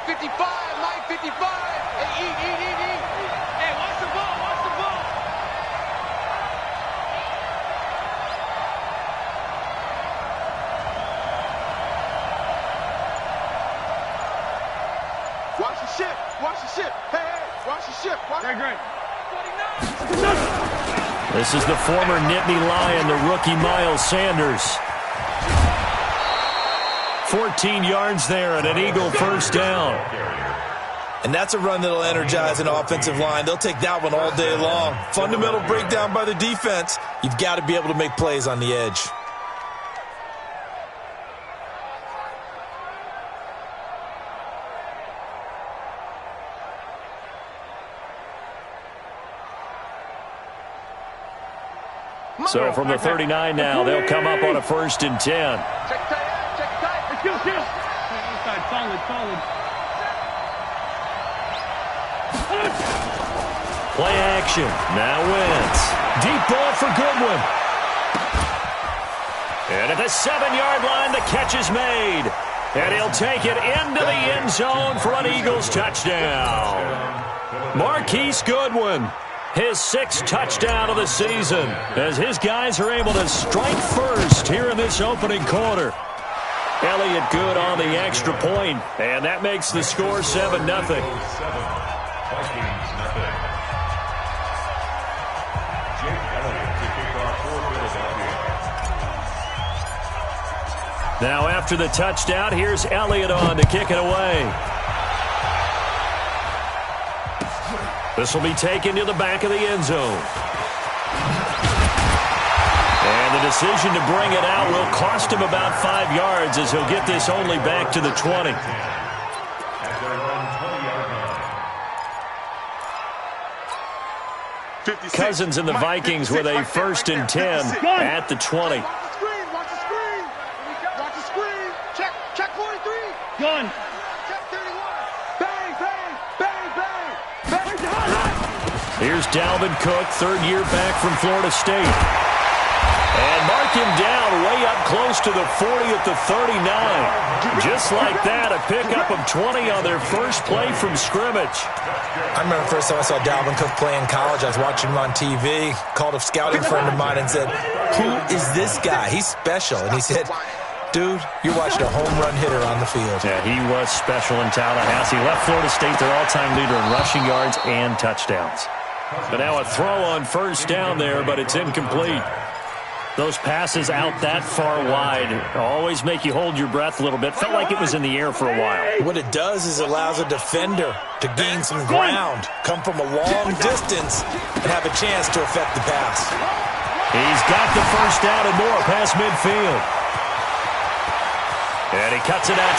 55, Mike 55. Hey, eat. Hey, watch the ball, watch the ball. Watch the ship, watch the ship. Hey, watch the ship. Great. This is the former Nittany Lion, the rookie Miles Sanders. 14 yards there and an Eagle first down. And that's a run that'll energize an offensive line. They'll take that one all day long. Fundamental breakdown by the defense. You've got to be able to make plays on the edge. So from the 39 now, they'll come up on a 1st and 10. Check tight. Let's go. Solid. Play action. Now Wentz. Deep ball for Goodwin. And at the 7-yard line, the catch is made. And he'll take it into the end zone for an Eagles touchdown. Marquise Goodwin. His 6th touchdown of the season as his guys are able to strike first here in this opening quarter. Elliott good on the extra point, and that makes the score 7-0. Now after the touchdown, here's Elliott on to kick it away. This will be taken to the back of the end zone. And the decision to bring it out will cost him about 5 yards as he'll get this only back to the 20. Cousins and the Vikings with a 1st and 10 at the 20. Watch the screen. Check 43. Gun. Check 31. Bang. Here's Dalvin Cook, 3rd year back from Florida State. And mark him down way up close to the 40 at the 39. Just like that, a pickup of 20 on their first play from scrimmage. I remember the first time I saw Dalvin Cook play in college. I was watching him on TV, called a scouting friend of mine and said, "Who is this guy? He's special." And he said, "Dude, you're watching a home run hitter on the field." Yeah, he was special in Tallahassee. Left Florida State their all-time leader in rushing yards and touchdowns. But now a throw on 1st down there, but it's incomplete. Those passes out that far wide always make you hold your breath a little bit. Felt like it was in the air for a while. What it does is allows a defender to gain some ground, come from a long distance, and have a chance to affect the pass. He's got the 1st down and more past midfield. And he cuts it out.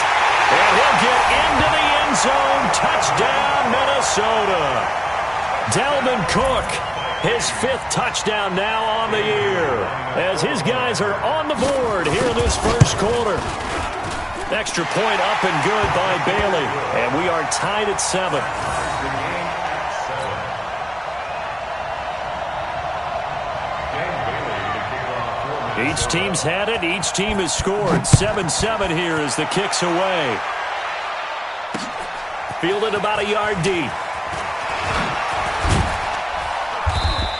And he'll get into the end zone. Touchdown, Minnesota. Dalvin Cook, his 5th touchdown now on the year, as his guys are on the board here in this first quarter. Extra point up and good by Bailey, and we are tied at 7. Each team's had it. Each team has scored. 7-7 here as the kick's away. Fielded about a yard deep.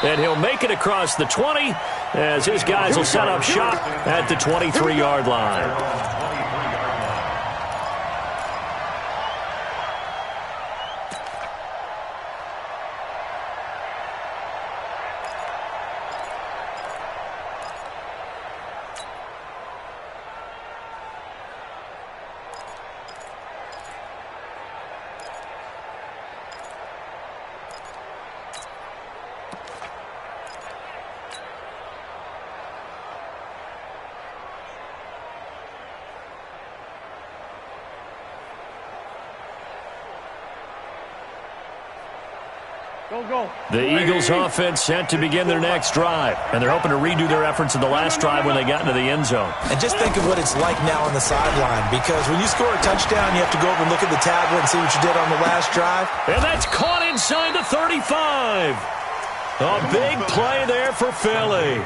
And he'll make it across the 20 as his guys will set up shop at the 23-yard line. Go. The Eagles offense set to begin their next drive, and they're hoping to redo their efforts in the last drive when they got into the end zone. And just think of what it's like now on the sideline, because when you score a touchdown, you have to go over and look at the tablet and see what you did on the last drive. And that's caught inside the 35. A big play there for Philly.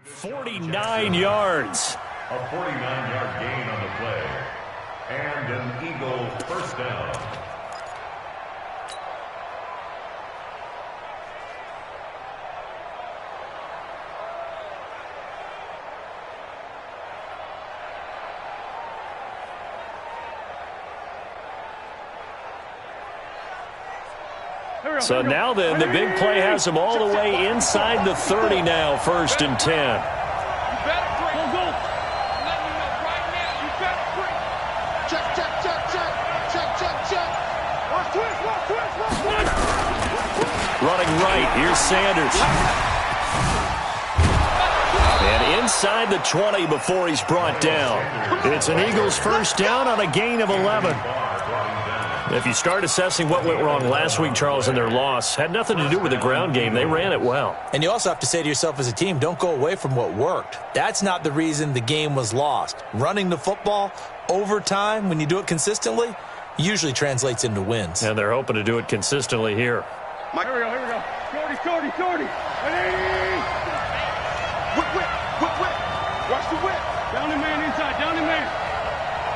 49 yards. A 49-yard gain on the play. And an Eagle first down. So now then, the big play has them all the way inside the 30 now, 1st and 10. You better break. Go, go. I'm letting you know right now, you better break. Check, check, check, check. Check, check, check. Watch twist, watch twist, watch twist. Running right, here's Sanders. And inside the 20 before he's brought down. It's an Eagles first down on a gain of 11. If you start assessing what went wrong last week, Charles, in their loss, had nothing to do with the ground game. They ran it well. And you also have to say to yourself as a team, don't go away from what worked. That's not the reason the game was lost. Running the football over time, when you do it consistently, usually translates into wins. And they're hoping to do it consistently here. Here we go, here we go. Shorty, 180! Whip, whip, whip, whip. Watch the whip. Down the man inside, down the man.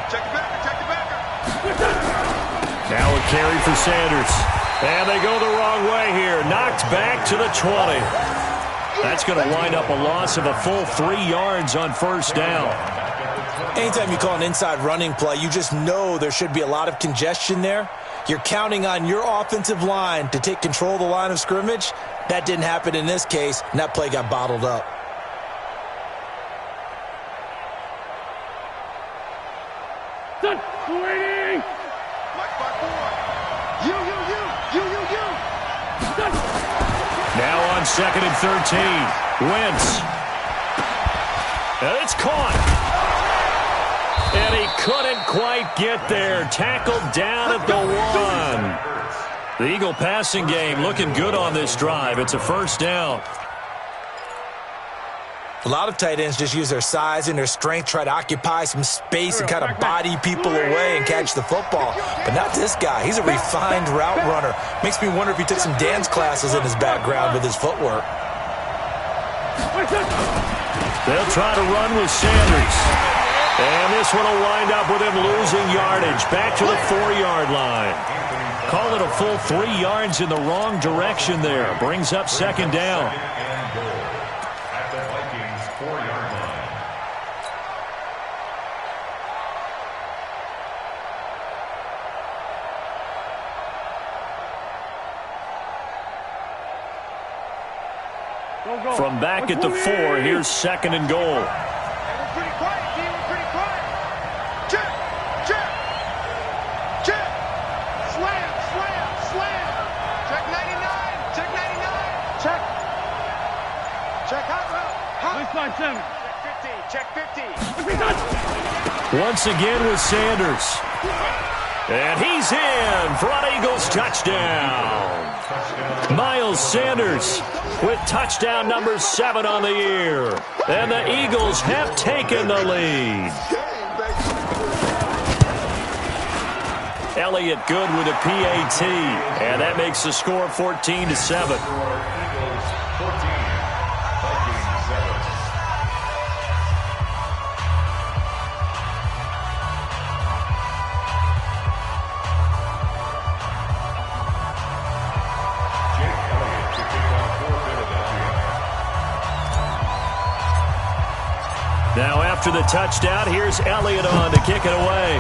Check the backer, check the backer. Now a carry for Sanders. And they go the wrong way here. Knocked back to the 20. That's going to wind up a loss of a full 3 yards on first down. Anytime you call an inside running play, you just know there should be a lot of congestion there. You're counting on your offensive line to take control of the line of scrimmage. That didn't happen in this case, and that play got bottled up. Done. 280! You. Now on 2nd and 13. Wentz. And it's caught. And he couldn't quite get there. Tackled down at the 1. The Eagle passing game looking good on this drive. It's a first down. A lot of tight ends just use their size and their strength, try to occupy some space and kind of body people away and catch the football. But not this guy. He's a refined route runner. Makes me wonder if he took some dance classes in his background with his footwork. They'll try to run with Sanders. And this one will wind up with him losing yardage. Back to the 4-yard line. Call it a full 3 yards in the wrong direction there. Brings up 2nd down. From back at the 4, here's 2nd and goal. We're pretty quiet, D. We're pretty quiet. Check. Slam. Check 99. Check hot route. Baseline 7. Check 50. Once again with Sanders. And he's in for an Eagles touchdown. Miles Sanders with touchdown number 7 on the year. And the Eagles have taken the lead. Elliott good with a PAT. And that makes the score 14-7. Now after the touchdown, here's Elliott on to kick it away.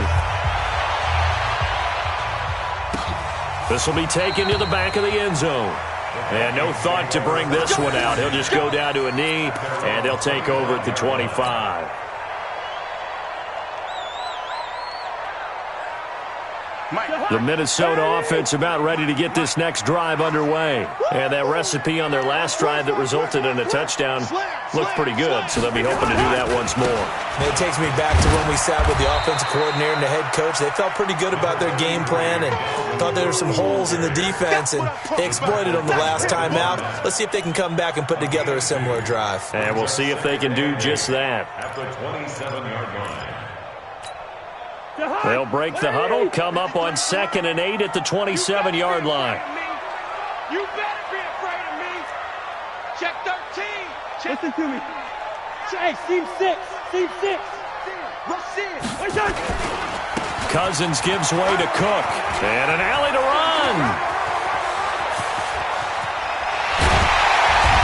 This will be taken to the back of the end zone. And no thought to bring this one out. He'll just go down to a knee, and they'll take over at the 25. The Minnesota offense about ready to get this next drive underway. And that recipe on their last drive that resulted in a touchdown looked pretty good, so they'll be hoping to do that once more. It takes me back to when we sat with the offensive coordinator and the head coach. They felt pretty good about their game plan and thought there were some holes in the defense, and they exploited them the last time out. Let's see if they can come back and put together a similar drive. And we'll see if they can do just that. At the 27-yard line. They'll break the huddle, come up on 2nd and 8 at the 27-yard line. You better be afraid of me. Check 13. Listen to me. Hey, seam 6. Seam 6. Rush in. Cousins gives way to Cook. And an alley to run.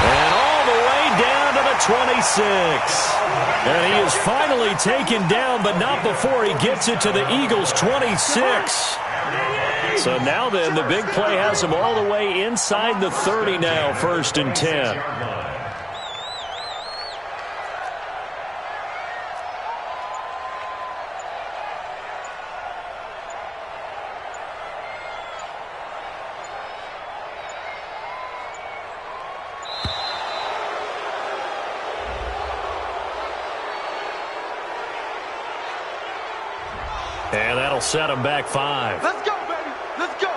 And all the way down to the 26. And he is finally taken down, but not before he gets it to the Eagles' 26. So now then, the big play has him all the way inside the 30 now, 1st and 10. And that'll set him back 5. Let's go, baby. Let's go.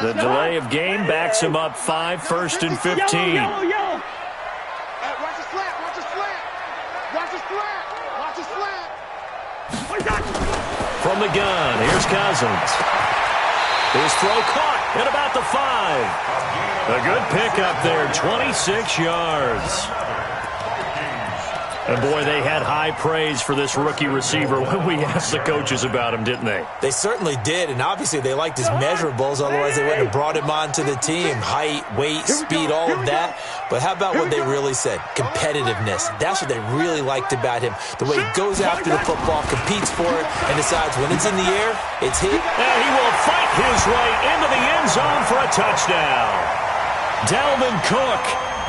The delay of game backs him up 5, 1st and 15. Yellow. Hey, watch the slant. Watch the slant. Watch the slant. Watch the slant. From the gun, here's Cousins. His throw caught at about the 5. A good pickup there, 26 yards. And boy, they had high praise for this rookie receiver when we asked the coaches about him, didn't they? They certainly did, and obviously they liked his measurables, otherwise they wouldn't have brought him onto the team. Height, weight, speed, all of that. But how about what they really said? Competitiveness. That's what they really liked about him. The way he goes after the football, competes for it, and decides when it's in the air, it's hit. And he will fight his way into the end zone for a touchdown. Dalvin Cook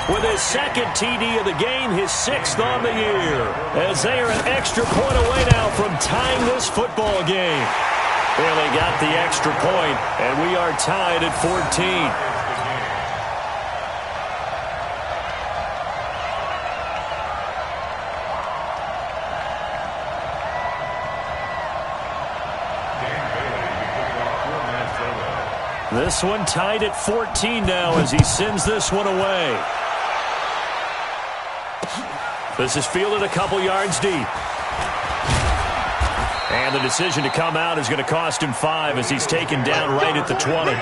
with his 2nd TD of the game, his 6th on the year, as they are an extra point away now from tying this football game. Well, they got the extra point, and we are tied at 14. This one tied at 14 now as he sends this one away. This is fielded a couple yards deep. And the decision to come out is going to cost him 5 as he's taken down right at the 20.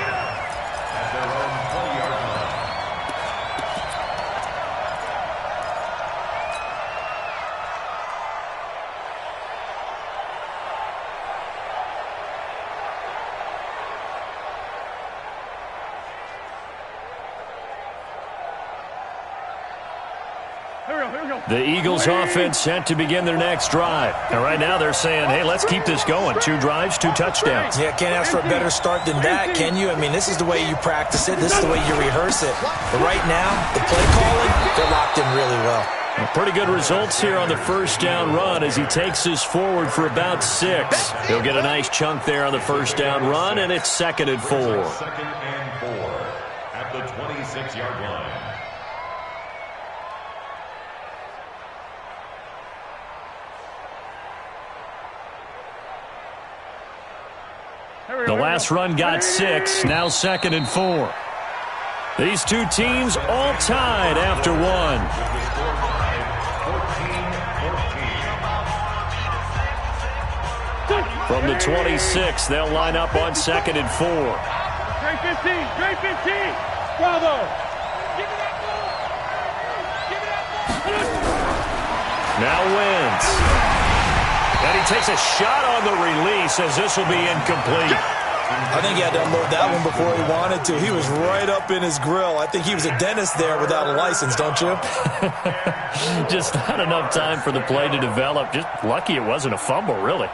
The Eagles offense set to begin their next drive. And right now they're saying, hey, let's keep this going. 2 drives, 2 touchdowns. Yeah, can't ask for a better start than that, can you? I mean, this is the way you practice it. This is the way you rehearse it. But right now, the play calling, they're locked in really well. Pretty good results here on the 1st down run as he takes this forward for about 6. He'll get a nice chunk there on the 1st down run, and it's 2nd and 4. 2nd and 4 at the 26-yard line. The last run got 6, now 2nd and 4. These two teams all tied after 1. From the 26, they'll line up on 2nd and 4. Straight 15, straight 15. Bravo. Give me that ball. Give me that ball. Now Wentz. And he takes a shot on the release as this will be incomplete. I think he had to unload that one before he wanted to. He was right up in his grill. I think he was a dentist there without a license, don't you? Just not enough time for the play to develop. Just lucky it wasn't a fumble, really.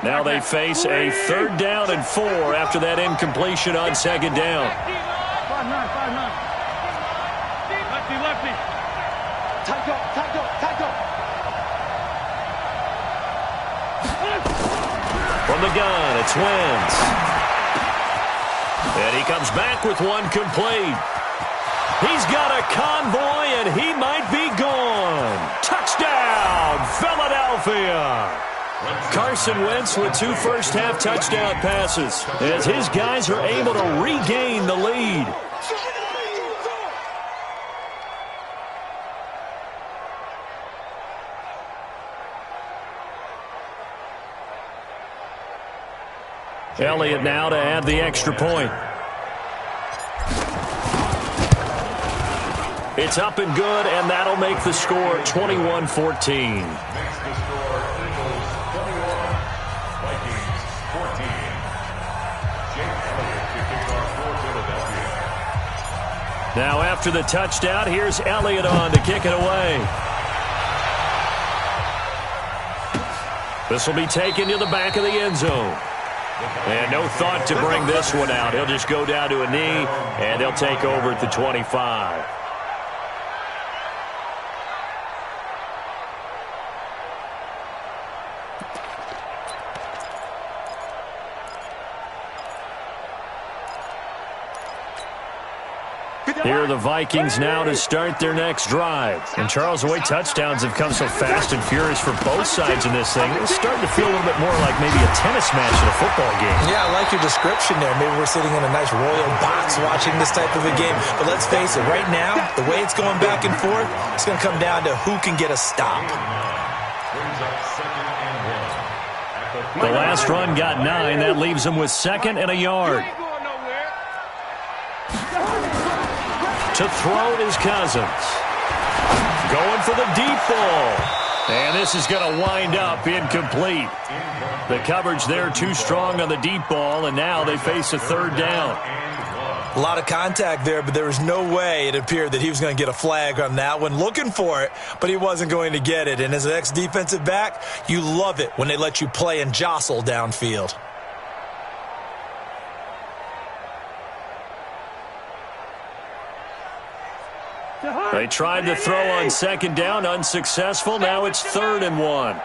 Now they face a 3rd down and 4 after that incompletion on 2nd down. 5-9. Lefty. Tight go. From the gun, it's Wentz. And he comes back with one complete. He's got a convoy, and he might be gone. Touchdown, Philadelphia. Carson Wentz with 2 first-half touchdown passes as his guys are able to regain the lead. Elliott now to add the extra point. It's up and good, and that'll make the score 21-14. Now after the touchdown, here's Elliott on to kick it away. This will be taken to the back of the end zone. And no thought to bring this one out. He'll just go down to a knee, and they'll take over at the 25. Here are the Vikings now to start their next drive. And Charles, the way touchdowns have come so fast and furious for both sides in this thing, it's starting to feel a little bit more like maybe a tennis match in a football game. Yeah, I like your description there. Maybe we're sitting in a nice royal box watching this type of a game. But let's face it, right now, the way it's going back and forth, it's going to come down to who can get a stop. The last run got 9. That leaves them with 2nd and a yard. To throw is Cousins. Going for the deep ball. And this is going to wind up incomplete. The coverage there too strong on the deep ball, and now they face a 3rd down. A lot of contact there, but there was no way it appeared that he was going to get a flag on that one. Looking for it, but he wasn't going to get it. And as an ex-defensive back, you love it when they let you play and jostle downfield. They tried to throw on 2nd down, unsuccessful. Now it's 3rd and 1.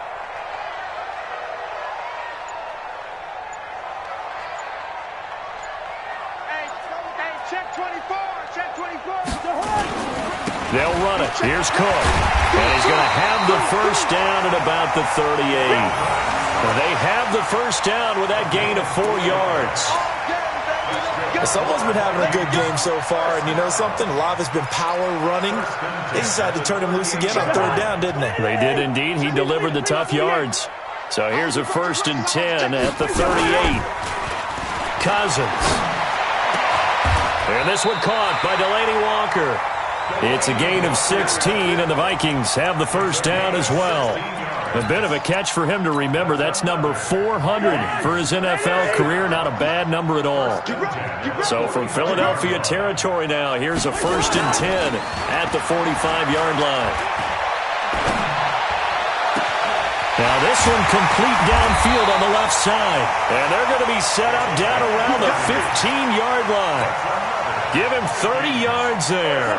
Check 24. Check 24. They'll run it. Here's Cook. And he's going to have the first down at about the 38. They have the first down with that gain of 4 yards. Someone's been having a good game so far, and you know something? A lot of it's been power running. They decided to turn him loose again on 3rd down, didn't they? They did indeed. He delivered the tough yards. So here's a 1st and 10 at the 38. Cousins. And this one caught by Delaney Walker. It's a gain of 16, and the Vikings have the first down as well. A bit of a catch for him to remember. That's number 400 for his NFL career. Not a bad number at all. So from Philadelphia territory now, here's a 1st and 10 at the 45-yard line. Now this one complete downfield on the left side. And they're going to be set up down around the 15-yard line. Give him 30 yards there.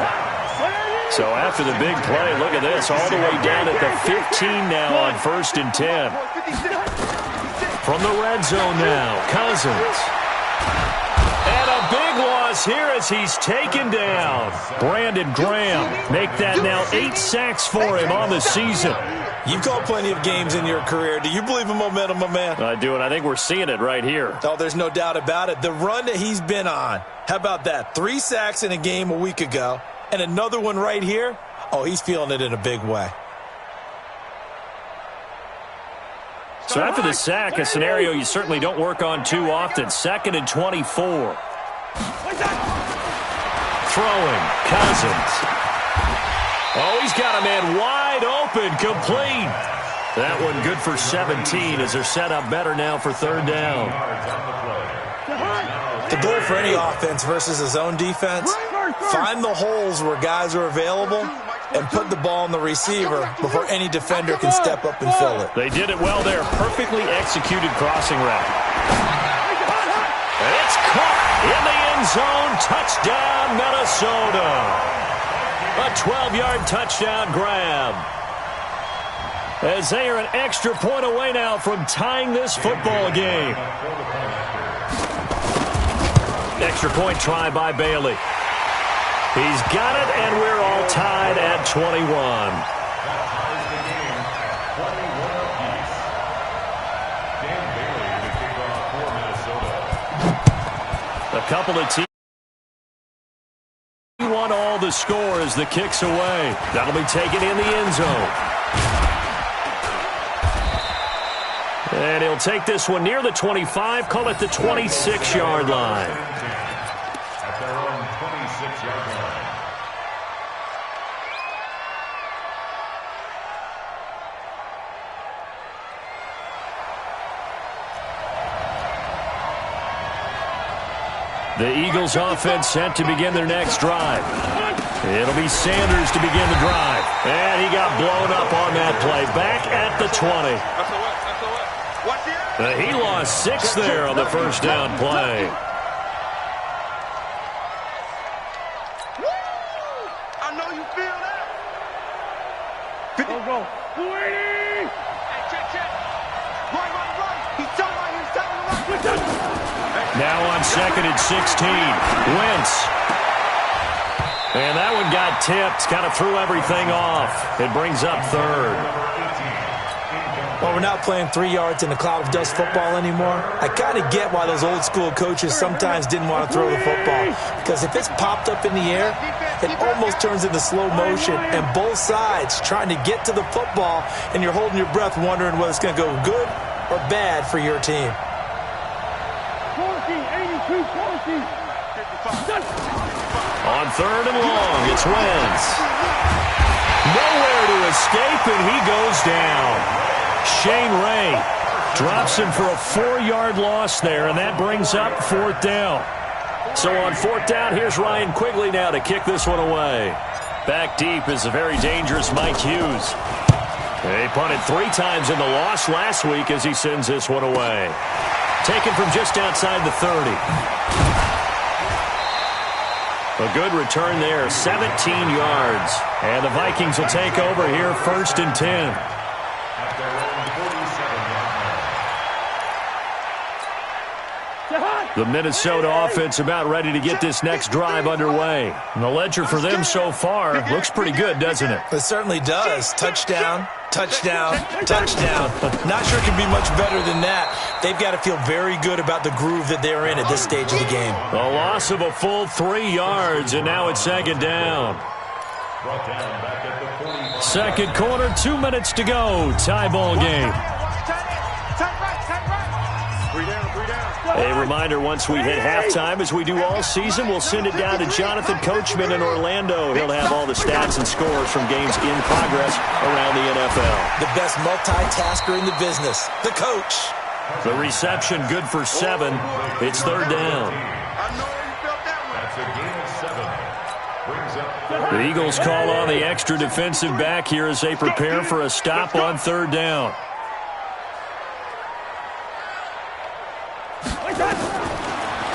So after the big play, look at this, all the way down at the 15 now on 1st and 10. From the red zone now, Cousins. And a big loss here as he's taken down. Brandon Graham, make that now 8 sacks for him on the season. You've called plenty of games in your career. Do you believe in momentum, my man? I do, and I think we're seeing it right here. Oh, there's no doubt about it. The run that he's been on, how about that? 3 sacks in a game a week ago. And another one right here. Oh, he's feeling it in a big way. So after the sack, a scenario you certainly don't work on too often. 2nd and 24. Throwing, Cousins. Oh, he's got a man wide open, complete. That one good for 17 as they're set up better now for 3rd down. The goal for any offense versus his own defense, find the holes where guys are available and put the ball in the receiver before any defender can step up and fill it. They did it well there. Perfectly executed crossing route. And it's caught in the end zone. Touchdown, Minnesota. A 12-yard touchdown grab. As they are an extra point away now from tying this football game. Extra point try by Bailey. He's got it, and we're all tied at 21. A couple of teams want all the score as the kick's away. That'll be taken in the end zone. And he'll take this one near the 25, call it the 26-yard line. At their own 26-yard line. The Eagles offense set to begin their next drive. It'll be Sanders to begin the drive. And he got blown up on that play. Back at the 20. He lost 6 there on the first down play. I know you feel that. Go. 280. Hey, check. Right. He's telling right. Now on 2nd and 16. Wentz. And that one got tipped. Kind of threw everything off. It brings up 3rd. Well, we're not playing 3 yards in a cloud of dust football anymore. I kind of get why those old school coaches sometimes didn't want to throw the football. Because if it's popped up in the air, it almost turns into slow motion. And both sides trying to get to the football, and you're holding your breath wondering whether it's going to go good or bad for your team. 82, 40. On 3rd and long, it's Wentz. Nowhere to escape, and he goes down. Shane Ray drops him for a 4-yard loss there, and that brings up 4th down. So on 4th down, here's Ryan Quigley now to kick this one away. Back deep is a very dangerous Mike Hughes. He punted 3 times in the loss last week as he sends this one away. Taken from just outside the 30. A good return there, 17 yards. And the Vikings will take over here 1st and 10. At their own 47-yard line. The Minnesota offense about ready to get this next drive underway. And the ledger for them so far looks pretty good, doesn't it? It certainly does. Touchdown, touchdown, touchdown. Not sure it can be much better than that. They've got to feel very good about the groove that they're in at this stage of the game. A loss of a full 3 yards, and now it's 2nd down. Brought down back at the 45. 2nd quarter, 2 minutes to go. Tie ball game. A reminder, once we hit halftime, as we do all season, we'll send it down to Jonathan Coachman in Orlando. He'll have all the stats and scores from games in progress around the NFL. The best multitasker in the business, the coach. The reception good for 7. It's 3rd down. That's a gain of 7. Brings up The Eagles call on the extra defensive back here as they prepare for a stop on 3rd down.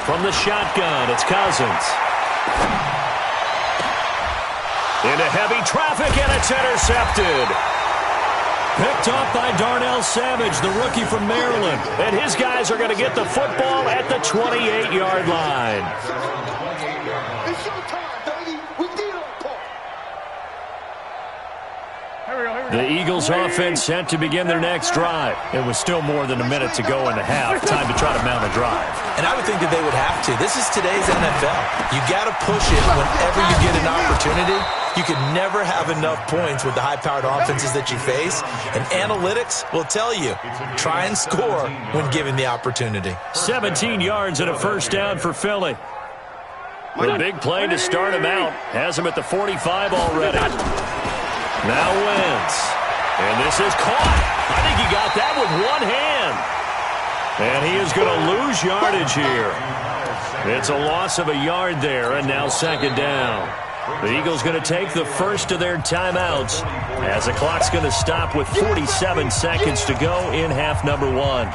From the shotgun, it's Cousins. Into heavy traffic, and it's intercepted. Picked off by Darnell Savage, the rookie from Maryland. And his guys are going to get the football at the 28-yard line. It's showtime, baby. We did our part. The Eagles offense set to begin their next drive. It was still more than a minute to go in the half. Time to try to mount a drive. And I would think that they would have to. This is today's NFL. You got to push it whenever you get an opportunity. You can never have enough points with the high-powered offenses that you face. And analytics will tell you, try and score when given the opportunity. 17 yards and a 1st down for Philly. The big play to start him out. Has him at the 45 already. Now Wentz. And this is caught. I think he got that with one hand. And he is going to lose yardage here. It's a loss of a yard there, and now 2nd down. The Eagles going to take the first of their timeouts as the clock's going to stop with 47 seconds to go in half number 1.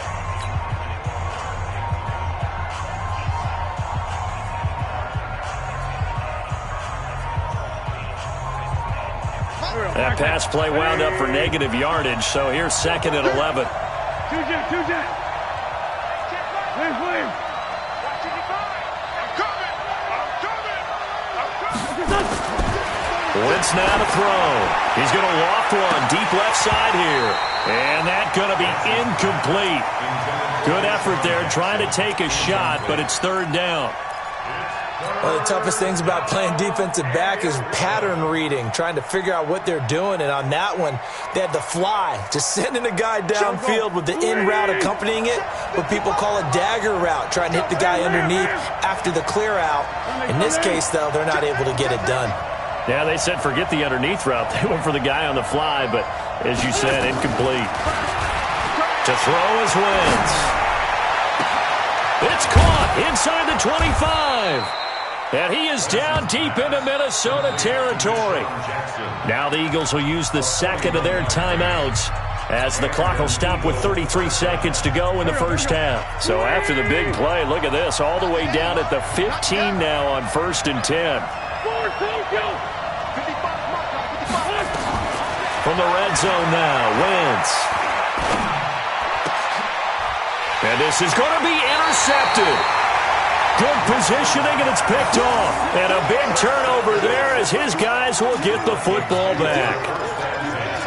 That pass play wound up for negative yardage, so here's 2nd and 11. Two jet. Williams. Wentz now to throw. He's going to loft one deep left side here. And that's going to be incomplete. Good effort there trying to take a shot, but it's 3rd down. One of the toughest things about playing defensive back is pattern reading, trying to figure out what they're doing. And on that one, they had the fly, just sending a guy downfield with the in route accompanying it, what people call a dagger route, trying to hit the guy underneath after the clear out. In this case, though, they're not able to get it done. Yeah, they said forget the underneath route. They went for the guy on the fly, but as you said, incomplete. To throw is Wentz. It's caught inside the 25. And he is down deep into Minnesota territory. Now the Eagles will use the second of their timeouts as the clock will stop with 33 seconds to go in the first half. So after the big play, look at this, all the way down at the 15 now on 1st and 10. From the red zone now, Wentz. And this is going to be intercepted. Good positioning, and it's picked off. And a big turnover there as his guys will get the football back.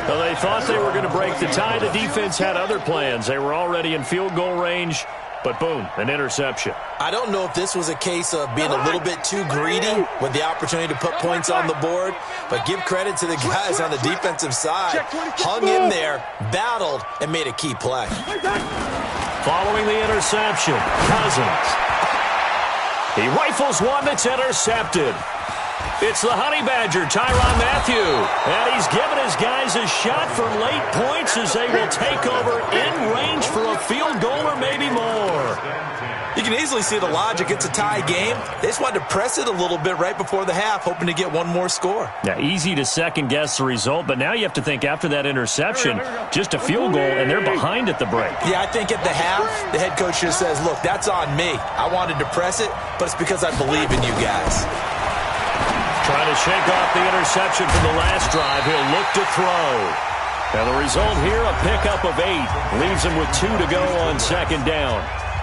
Well, they thought they were going to break the tie. The defense had other plans. They were already in field goal range, but boom, an interception. I don't know if this was a case of being a little bit too greedy with the opportunity to put points on the board, but give credit to the guys on the defensive side. Hung in there, battled, and made a key play. Following the interception, Cousins. He rifles one that's intercepted. It's the Honey Badger, Tyrann Mathieu. And he's given his guys a shot for late points as they will take over in range for a field goal or maybe more. You can easily see the logic. It's a tie game. They just wanted to press it a little bit right before the half, hoping to get one more score. Yeah, easy to second-guess the result, but now you have to think after that interception, just a field goal, and they're behind at the break. Yeah, I think at the half, the head coach just says, look, that's on me. I wanted to press it, but it's because I believe in you guys. Trying to shake off the interception from the last drive. He'll look to throw. And the result here, a pickup of 8. Leaves him with 2 to go on second down.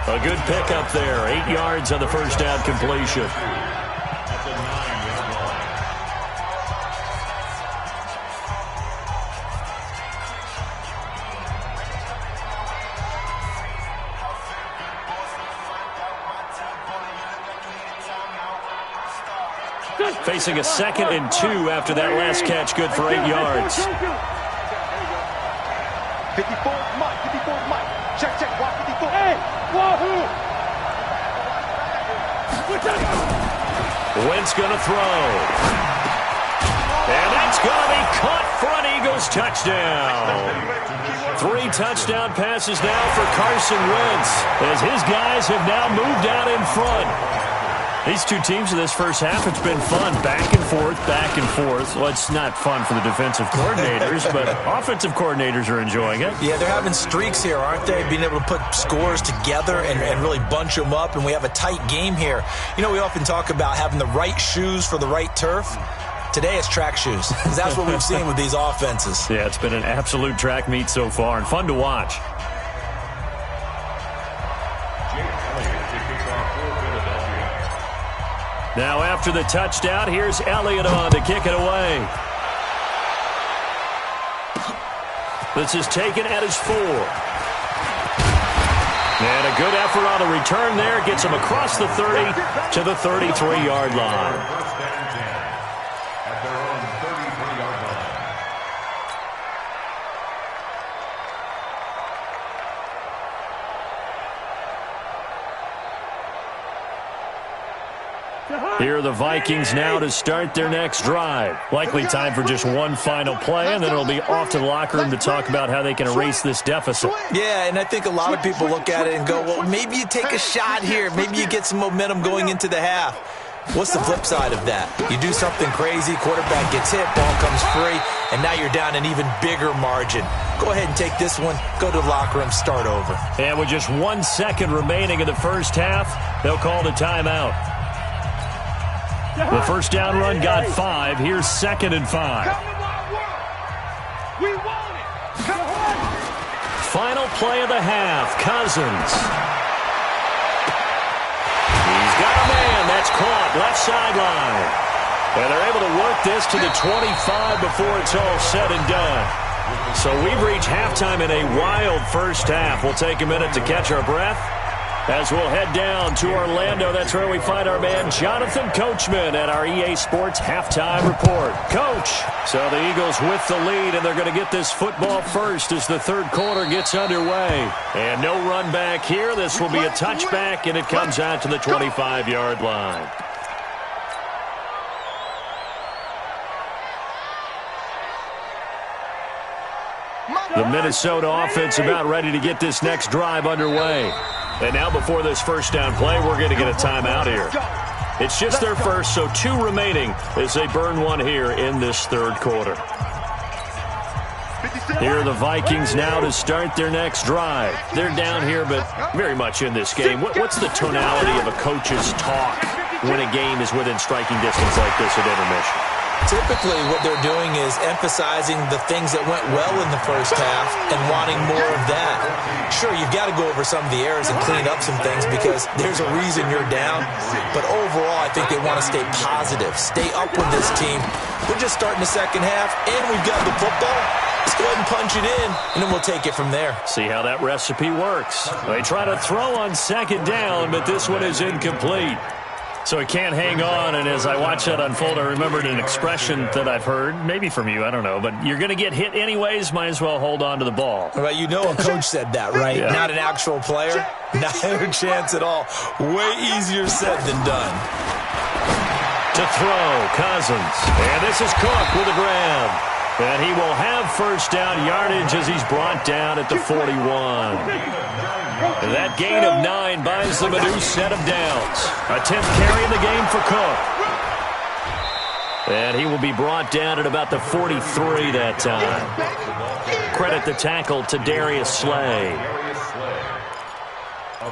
A good pickup there. 8 yards on the first down completion. Facing a 2nd and 2 after that last catch, good for 8 yards. 54, Mike. 54, Mike. Check, watch 54. Hey, wahoo! Wentz going to throw. And that's going to be caught for an Eagles touchdown. 3 touchdown passes now for Carson Wentz as his guys have now moved out in front. These two teams in this first half, it's been fun. Back and forth, back and forth. Well, it's not fun for the defensive coordinators, but offensive coordinators are enjoying it. Yeah, they're having streaks here, aren't they? Being able to put scores together and really bunch them up, and we have a tight game here. You know, we often talk about having the right shoes for the right turf. Today it's track shoes, because that's what we've seen with these offenses. Yeah, it's been an absolute track meet so far, and fun to watch. Now after the touchdown, here's Elliott on to kick it away. This is taken at his 4. And a good effort on the return there. Gets him across the 30 to the 33-yard line. Here are the Vikings now to start their next drive. Likely time for just one final play, and then it'll be off to the locker room to talk about how they can erase this deficit. Yeah, and I think a lot of people look at it and go, well, maybe you take a shot here. Maybe you get some momentum going into the half. What's the flip side of that? You do something crazy, quarterback gets hit, ball comes free, and now you're down an even bigger margin. Go ahead and take this one, go to the locker room, start over. And with just 1 second remaining in the first half, they'll call the timeout. The first down run got 5. Here's 2nd and 5. We want it. Final play of the half. Cousins. He's got a man. That's caught. Left sideline. And they're able to work this to the 25 before it's all said and done. So we've reached halftime in a wild first half. We'll take a minute to catch our breath. As we'll head down to Orlando, that's where we find our man Jonathan Coachman at our EA Sports Halftime Report. Coach, so the Eagles with the lead, and they're going to get this football first as the third quarter gets underway. And no run back here. This will be a touchback, and it comes out to the 25-yard line. The Minnesota offense about ready to get this next drive underway. And now before this first down play, we're going to get a timeout here. It's just their first, so 2 remaining as they burn one here in this third quarter. Here are the Vikings now to start their next drive. They're down here, but very much in this game. What's the tonality of a coach's talk when a game is within striking distance like this at intermission? Typically, what they're doing is emphasizing the things that went well in the first half and wanting more of that. Sure, you've got to go over some of the errors and clean up some things because there's a reason you're down. But overall, I think they want to stay positive, stay up with this team. We're just starting the second half, and we've got the football. Let's go ahead and punch it in, and then we'll take it from there. See how that recipe works. They try to throw on second down, but this one is incomplete. So he can't hang on, and as I watch that unfold, I remembered an expression that I've heard, maybe from you, I don't know, but you're going to get hit anyways, might as well hold on to the ball. Well, you know a coach said that, right? Yeah. Not an actual player. Not a chance at all. Way easier said than done. To throw, Cousins. And this is Cook with a grab. And he will have first down yardage as he's brought down at the 41. And that gain of 9 buys them a new set of downs. A 10th carry in the game for Cook. And he will be brought down at about the 43 that time. Credit the tackle to Darius Slay.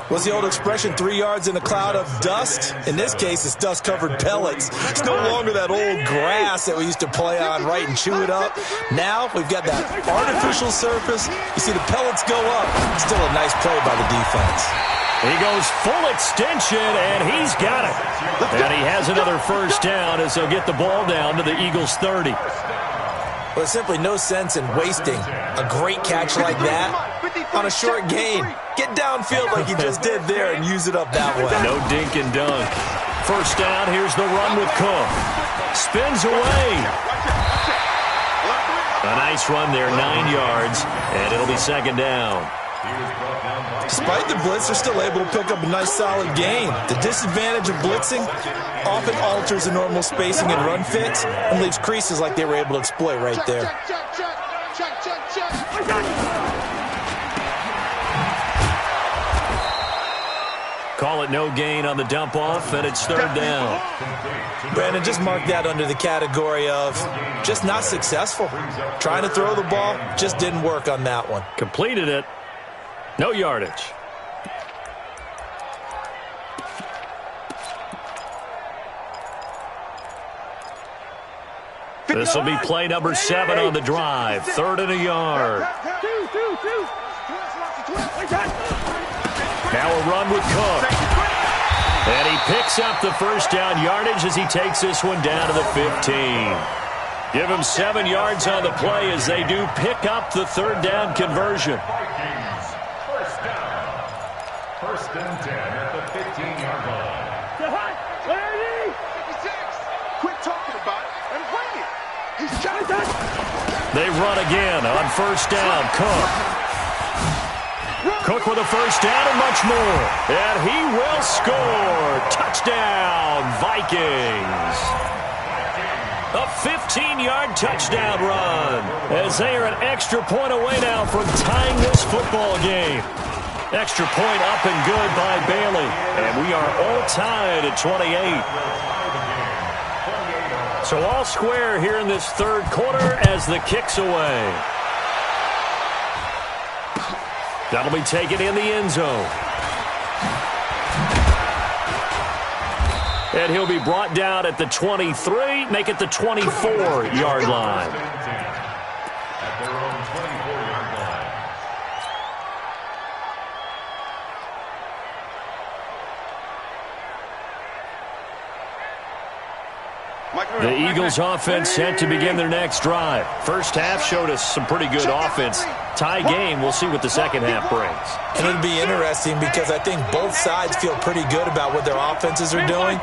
What's the old expression, 3 yards in a cloud of dust? In this case, it's dust-covered pellets. It's no longer that old grass that we used to play on, right, and chew it up. Now we've got that artificial surface. You see the pellets go up. Still a nice play by the defense. He goes full extension, and he's got it. And he has another first down as they'll get the ball down to the Eagles' 30. Well, there's simply no sense in wasting a great catch like that on a short gain. Get downfield like you just did there and use it up that way. No dink and dunk. First down, here's the run with Cook. Spins away. A nice run there, 9 yards, and it'll be second down. Despite the blitz, they're still able to pick up a nice solid gain. The disadvantage of blitzing often alters the normal spacing and run fits and leaves creases like they were able to exploit right there. Call it no gain on the dump off, and it's third down. Brandon, just mark that under the category of just not successful. Trying to throw the ball, just didn't work on that one. Completed it. No yardage. This will be play number 7 on the drive. 3rd and a yard. Now a run with Cook. And he picks up the first down yardage as he takes this one down to the 15. Give him 7 yards on the play as they do pick up the third down conversion. First and 10 at the 15-yard line. Quit talking about it and bring it. He's got it. They run again on first down. Cook with a first down and much more. And he will score. Touchdown, Vikings. A 15-yard touchdown run as they are an extra point away now from tying this football game. Extra point up and good by Bailey. And we are all tied at 28. So all square here in this third quarter as the kick's away. That'll be taken in the end zone. And he'll be brought down at the 23, make it the 24-yard line. At their own 24-yard line. The Eagles offense set to begin their next drive. First half showed us some pretty good offense. Tie game. We'll see what the second half brings. And it'll be interesting because I think both sides feel pretty good about what their offenses are doing.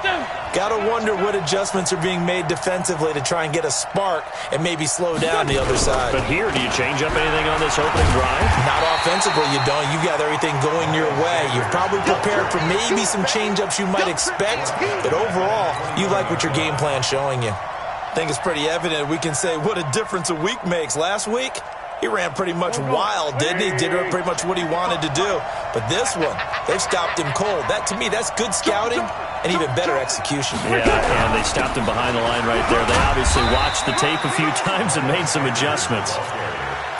Got to wonder what adjustments are being made defensively to try and get a spark and maybe slow down the other side. But here, do you change up anything on this opening drive? Not offensively, you don't. You got everything going your way. You've probably prepared for maybe some change-ups you might expect, but overall, you like what your game plan's showing you. I think it's pretty evident we can say what a difference a week makes. Last week, he ran pretty much wild, didn't he? Did pretty much what he wanted to do. But this one, they've stopped him cold. That, to me, that's good scouting and even better execution. Yeah, and they stopped him behind the line right there. They obviously watched the tape a few times and made some adjustments.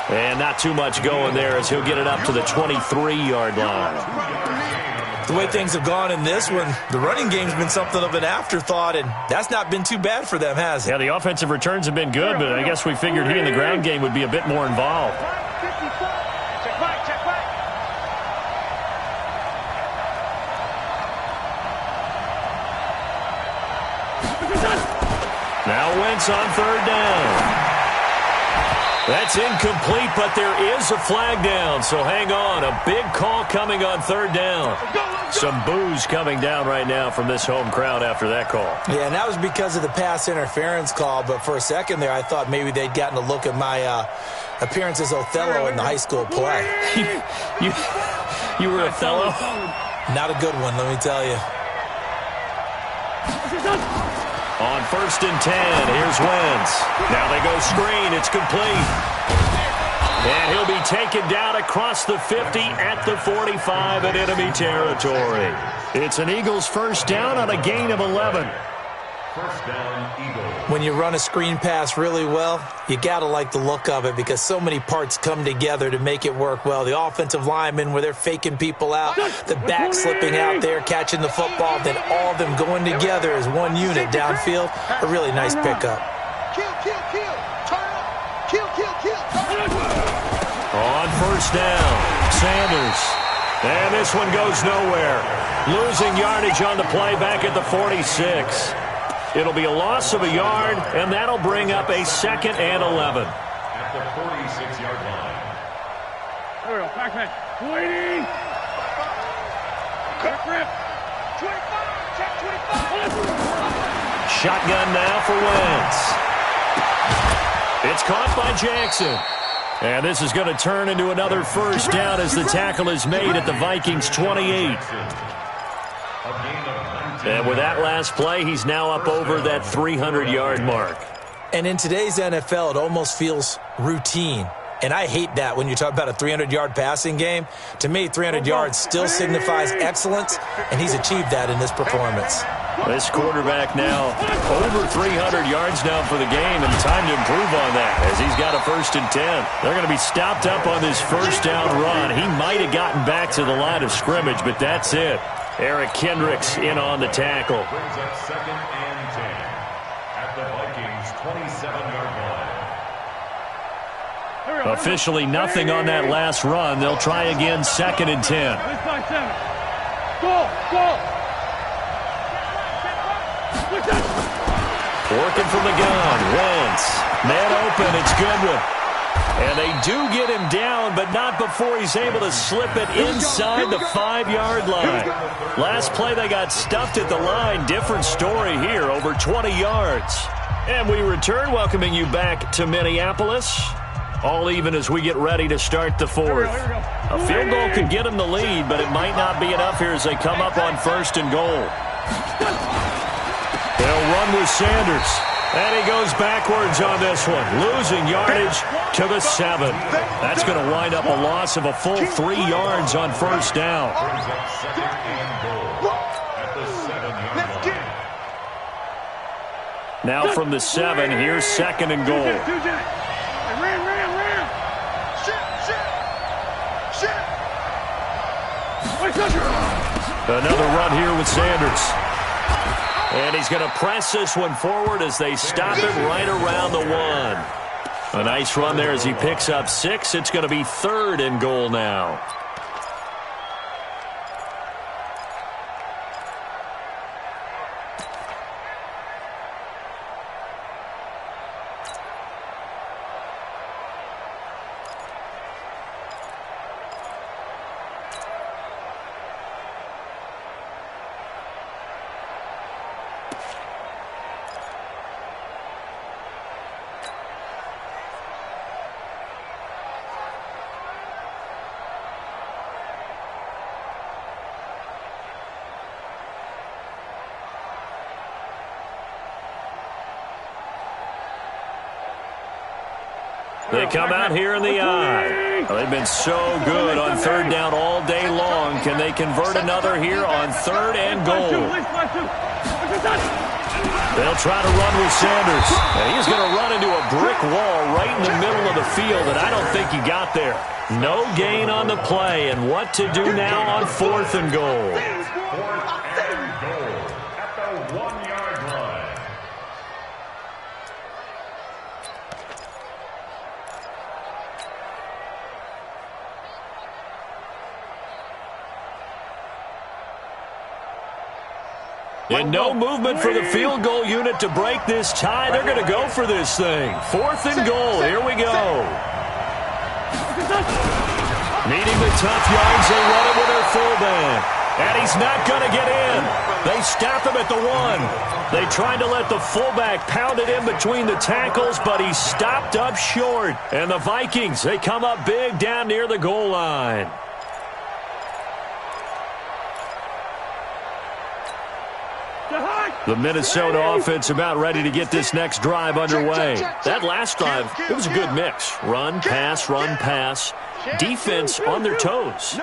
And not too much going there as he'll get it up to the 23-yard line. The way things have gone in this one, the running game's been something of an afterthought, and that's not been too bad for them, has it? Yeah, the offensive returns have been good, but I guess we figured he in the ground game would be a bit more involved. Check back. Now Wentz on third down. That's incomplete, but there is a flag down, so hang on. A big call coming on third down. Some boos coming down right now from this home crowd after that call. Yeah, and that was because of the pass interference call, but for a second there I thought maybe they'd gotten a look at my appearance as Othello in the high school play. You were Othello? Not a good one, let me tell you. On 1st and 10, here's Wentz. Now they go screen. It's complete. And he'll be taken down across the 50 at the 45 in enemy territory. It's an Eagles first down on a gain of 11. First down, Eagles. When you run a screen pass really well, you got to like the look of it because so many parts come together to make it work well. The offensive linemen, where they're faking people out, the back slipping out there, catching the football, then all of them going together as one unit downfield. A really nice pickup. Kill. Turn up. Kill. On first down, Sanders. And this one goes nowhere. Losing yardage on the play back at the 46. It'll be a loss of a yard, and that'll bring up a 2nd and 11. At the 46-yard line. There we go. Back. Waiting. Quick rip. 25. Check 25. Shotgun now for Wentz. It's caught by Jackson. And this is going to turn into another first down as the tackle is made at the Vikings 28. And with that last play, he's now up over that 300-yard mark. And in today's NFL, it almost feels routine. And I hate that when you talk about a 300-yard passing game. To me, 300 yards still signifies excellence, and he's achieved that in this performance. This quarterback now over 300 yards now for the game, and time to improve on that as he's got a 1st and 10. They're going to be stopped up on this first down run. He might have gotten back to the line of scrimmage, but that's it. Eric Kendricks in on the tackle. Brings up 2nd and 10 at the Vikings 27-yard line. Officially nothing on that last run. They'll try again 2nd and 10. Go. Working from the gun. Wentz. Man open. It's Goodwin. And they do get him down, but not before he's able to slip it inside the 5-yard line. Last play, they got stuffed at the line. Different story here, over 20 yards. And we return, welcoming you back to Minneapolis. All even as we get ready to start the 4th. A field goal could get them the lead, but it might not be enough here as they come up on 1st and goal. They'll run with Sanders. And he goes backwards on this one. Losing yardage to the 7. That's going to wind up a loss of a full 3 yards on 1st down. Brings up 2nd and goal at the 7-yard line. Now from the 7, here's 2nd and goal. Ram. Another run here with Sanders. And he's going to press this one forward as they stop him right around the 1. A nice run there as he picks up 6. It's going to be 3rd and goal now. They come out here in the I. Well, they've been so good on third down all day long. Can they convert another here on third and goal? They'll try to run with Sanders. And he's going to run into a brick wall right in the middle of the field, and I don't think he got there. No gain on the play, and what to do now on fourth and goal? At the 1-yard line. And no movement for the field goal unit to break this tie. They're going to go for this thing. Fourth and goal. Here we go. Needing the tough yards, they run it with their fullback. And he's not going to get in. They stop him at the 1. They tried to let the fullback pound it in between the tackles, but he stopped up short. And the Vikings, they come up big down near the goal line. The Minnesota offense about ready to get this next drive underway. That last drive, it was a good mix. Run, pass, defense on their toes.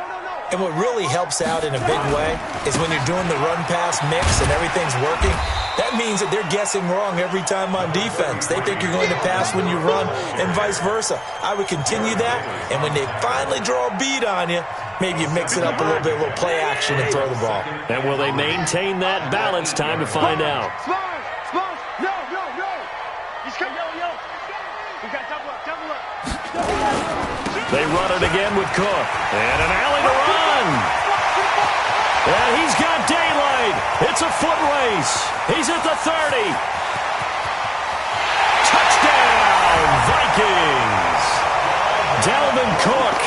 And what really helps out in a big way is when you're doing the run-pass mix and everything's working, that means that they're guessing wrong every time on defense. They think you're going to pass when you run and vice versa. I would continue that, and when they finally draw a bead on you, maybe you mix it up a little bit, a little play action and throw the ball. And will they maintain that balance? Time to find out. No. He's coming. You got double up. They run it again with Cook. And an alley to run. And he's got daylight. It's a foot race. He's at the 30. Touchdown, Vikings. Dalvin Cook,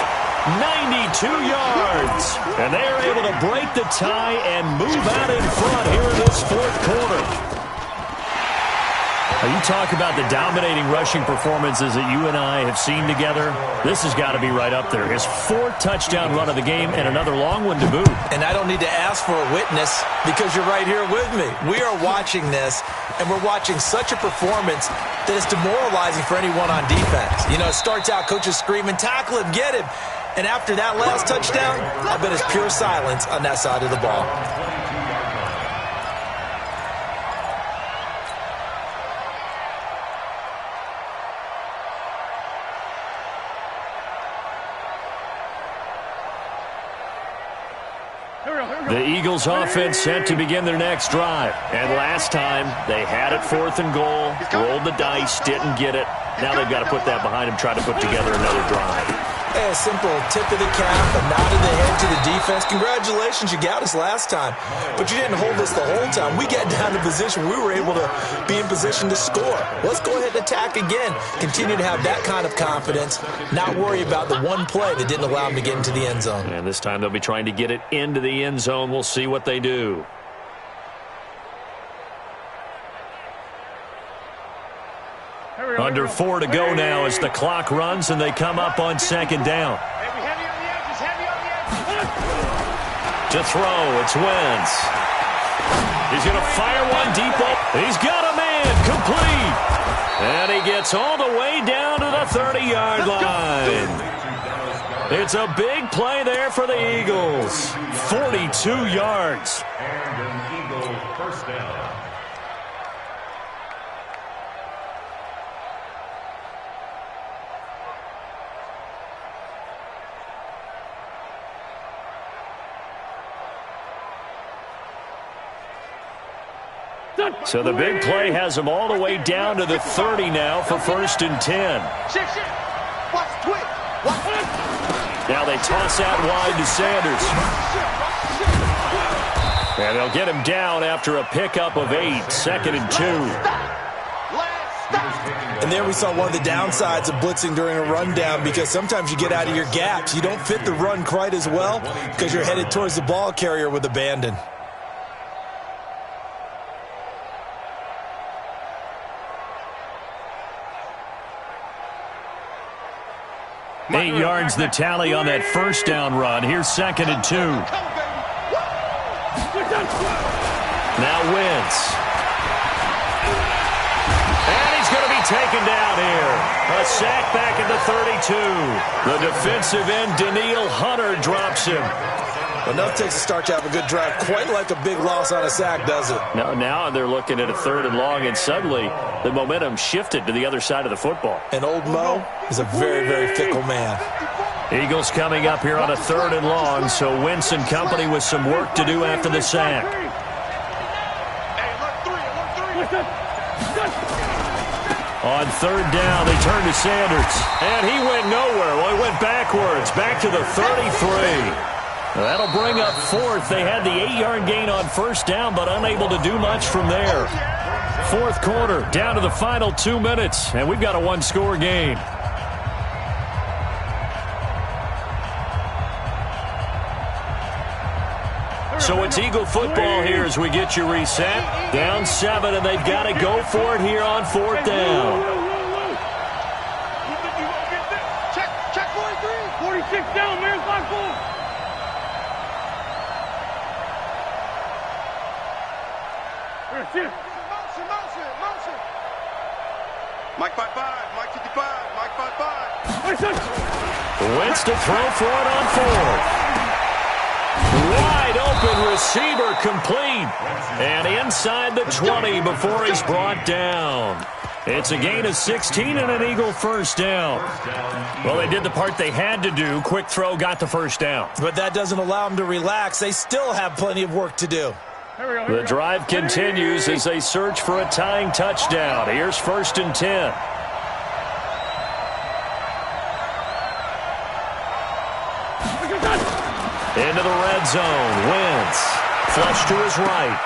92 yards. And they are able to break the tie and move out in front here in this fourth quarter. You talk about the dominating rushing performances that you and I have seen together. This has got to be right up there. His 4th touchdown run of the game and another long one to boot. And I don't need to ask for a witness because you're right here with me. We are watching this, and we're watching such a performance that is demoralizing for anyone on defense. You know, it starts out coaches screaming, tackle him, get him. And after that last touchdown, I bet it's pure silence on that side of the ball. The Eagles offense set to begin their next drive. And last time, they had it 4th and goal, rolled the dice, didn't get it. Now they've got to put that behind them, try to put together another drive. Hey, a simple tip of the cap, a nod of the head to the defense. Congratulations, you got us last time. But you didn't hold us the whole time. We got down to position. We were able to be in position to score. Let's go ahead and attack again. Continue to have that kind of confidence, not worry about the one play that didn't allow them to get into the end zone. And this time they'll be trying to get it into the end zone. We'll see what they do. Under 4 to go now as the clock runs and they come up on 2nd down. Heavy on the edges. To throw, it's Wentz. He's going to fire one deep up. He's got a man, complete. And he gets all the way down to the 30-yard line. It's a big play there for the Eagles. 42 yards. And an Eagle first down. So the big play has them all the way down to the 30 now for 1st and 10. Now they toss out wide to Sanders. And they'll get him down after a pickup of 8, 2nd and 2. And there we saw one of the downsides of blitzing during a rundown because sometimes you get out of your gaps. You don't fit the run quite as well because you're headed towards the ball carrier with abandon. 8 yards the tally on that 1st down run. Here's 2nd and 2. Now Wentz. And he's going to be taken down here. A sack back at the 32. The defensive end, Danielle Hunter, drops him. Enough takes to start to have a good drive. Quite like a big loss on a sack, does it? No, now they're looking at a 3rd and long, and suddenly the momentum shifted to the other side of the football. And old Mo is a very, very fickle man. Eagles coming up here on a 3rd and long, so Wentz and company with some work to do after the sack. On 3rd down, they turn to Sanders. And he went nowhere. Well, he went backwards, back to the 33. That'll bring up 4th. They had the 8-yard gain on 1st down, but unable to do much from there. 4th quarter, down to the final 2 minutes, and we've got a 1-score game. So it's Eagle football here as we get you reset. Down 7, and they've got to go for it here on 4th down. Check 43. 46 down, man. 5-4. Motion. Mike 5-5, Mike 55, Mike 5-5. Wentz to throw for it on 4th. Wide open receiver complete. And inside the 20 before he's brought down. It's a gain of 16 and an Eagle 1st down. Well, they did the part they had to do. Quick throw got the 1st down. But that doesn't allow them to relax. They still have plenty of work to do. The drive continues as they search for a tying touchdown. Here's 1st and 10. Into the red zone. Wentz. Flush to his right.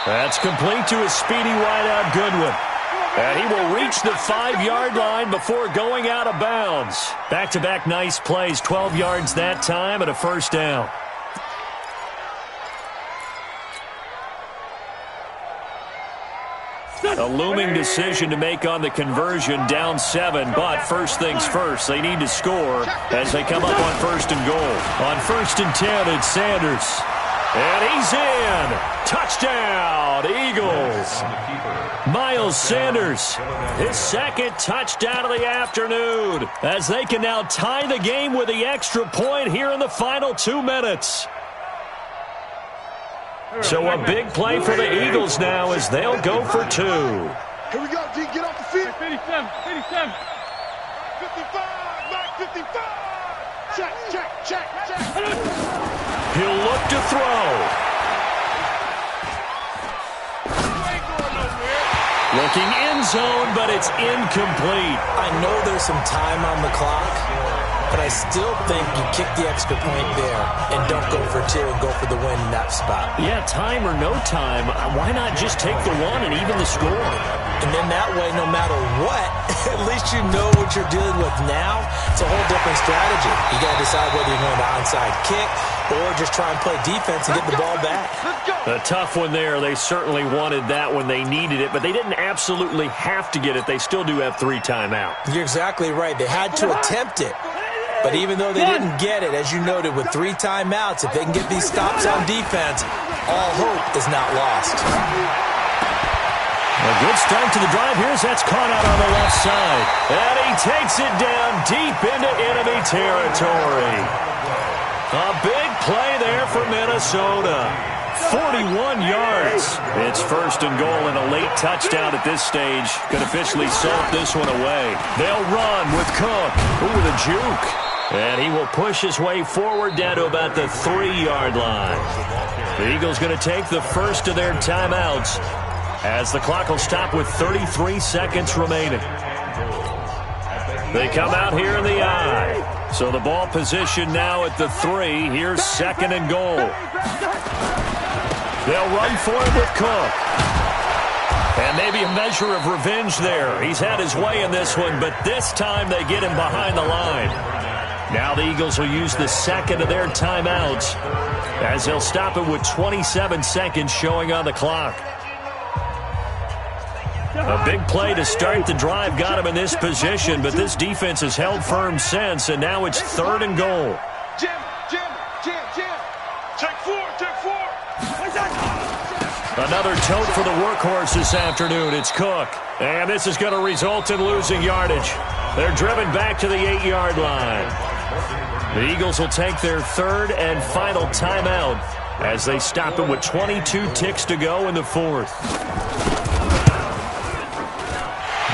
That's complete to his speedy wideout Goodwin. And he will reach the 5-yard line before going out of bounds. Back-to-back nice plays. 12 yards that time and a 1st down. A looming decision to make on the conversion, down 7, but first things first, they need to score as they come up on 1st and goal. On 1st and 10, it's Sanders. And he's in. Touchdown, Eagles. Miles Sanders, his 2nd touchdown of the afternoon, as they can now tie the game with the extra point here in the final 2 minutes. So a big play for the Eagles now as they'll go for 2. Here we go, D. Get off the field. 57. 55, Mike 55. Check. He'll look to throw. Looking end zone, but it's incomplete. I know there's some time on the clock, but I still think you kick the extra point there and don't go for 2 and go for the win in that spot. Yeah, time or no time, why not just take the 1 and even the score? And then that way, no matter what, at least you know what you're dealing with now. It's a whole different strategy. You got to decide whether you're going to onside kick or just try and play defense and get the ball back. A tough one there. They certainly wanted that when they needed it, but they didn't absolutely have to get it. They still do have 3 timeouts. You're exactly right. They had to attempt it. But even though they didn't get it, as you noted, with 3 timeouts, if they can get these stops on defense, all hope is not lost. A good start to the drive. That's caught out on the left side. And he takes it down deep into enemy territory. A big play there for Minnesota. 41 yards. It's 1st and goal and a late touchdown at this stage. Could officially salt this one away. They'll run with Cook. Ooh, the juke. And he will push his way forward down to about the 3-yard line. The Eagles going to take the first of their timeouts as the clock will stop with 33 seconds remaining. They come out here in the I. So the ball position now at the 3. Here's 2nd and goal. They'll run for it with Cook. And maybe a measure of revenge there. He's had his way in this one, but this time they get him behind the line. Now the Eagles will use the 2nd of their timeouts as they'll stop it with 27 seconds showing on the clock. A big play to start the drive got him in this position, but this defense has held firm since, and now it's 3rd and goal. Jim. Check 4. Another tote for the workhorse this afternoon. It's Cook. And this is going to result in losing yardage. They're driven back to the 8-yard line. The Eagles will take their third and final timeout as they stop it with 22 ticks to go in the fourth.